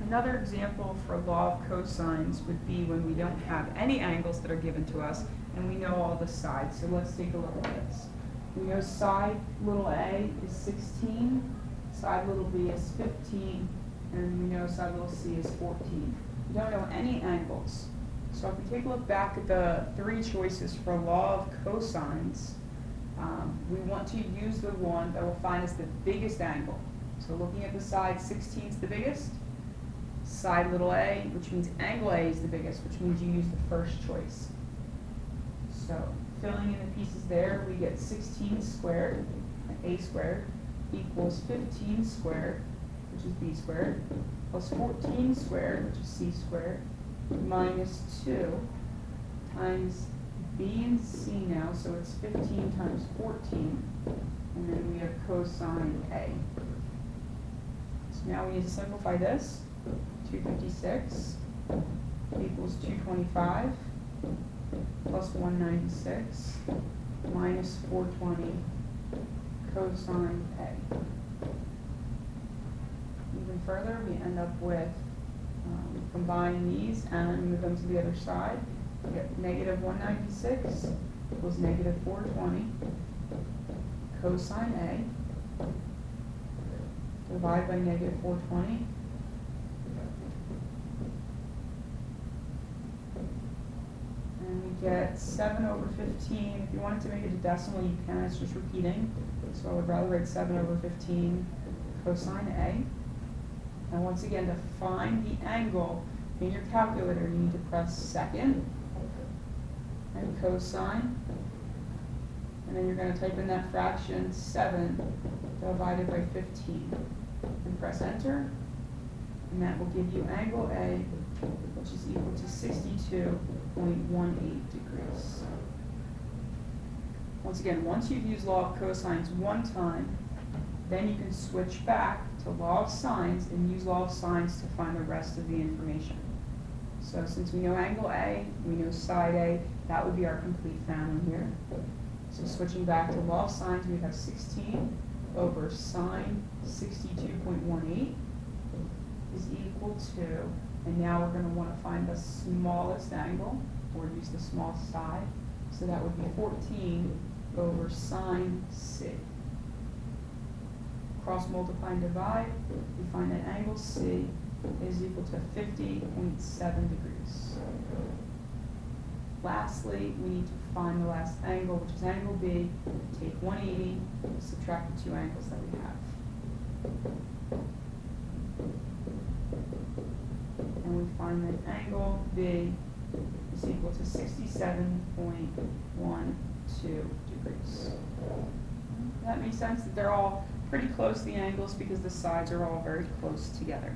Another example for law of cosines would be when we don't have any angles that are given to us and we know all the sides. So let's take a look at this. We know side little a is 16, side little b is 15, and we know side little c is 14. We don't know any angles. So if we take a look back at the three choices for law of cosines, we want to use the one that will find us the biggest angle. So looking at the side, 16 is the biggest. Side little a, which means angle A is the biggest, which means you use the first choice. So filling in the pieces there, we get 16 squared, a squared, equals 15 squared, which is b squared, plus 14 squared, which is c squared, minus 2 times b and c now, so it's 15 times 14, and then we have cosine a. So now we need to simplify this. 256 equals 225 plus 196 minus 420 cosine a. Even further, we end up with combine these and move them to the other side. We get negative 196 equals negative 420 cosine a. Divide by negative 420. And we get 7 over 15. If you wanted to make it a decimal, you can. It's just repeating. So I would rather write 7 over 15 cosine A. And once again, to find the angle in your calculator, you need to press second and cosine. And then you're going to type in that fraction 7 divided by 15. And press enter. And that will give you angle A, which is equal to 62.18 degrees. Once again, once you've used law of cosines one time, then you can switch back to law of sines and use law of sines to find the rest of the information. So since we know angle A, we know side A, that would be our complete family here. So switching back to law of sines, we have 16 over sine 62.18 is equal to, and now we're going to want to find the smallest angle, or use the small side, so that would be 14 over sine C. Cross multiply and divide, we find that angle C is equal to 50.7 degrees. Lastly, we need to find the last angle, which is angle B. Take 180, subtract the two angles that we have. And we find that angle B is equal to 67.12 degrees. That makes sense that they're all pretty close, the angles, because the sides are all very close together.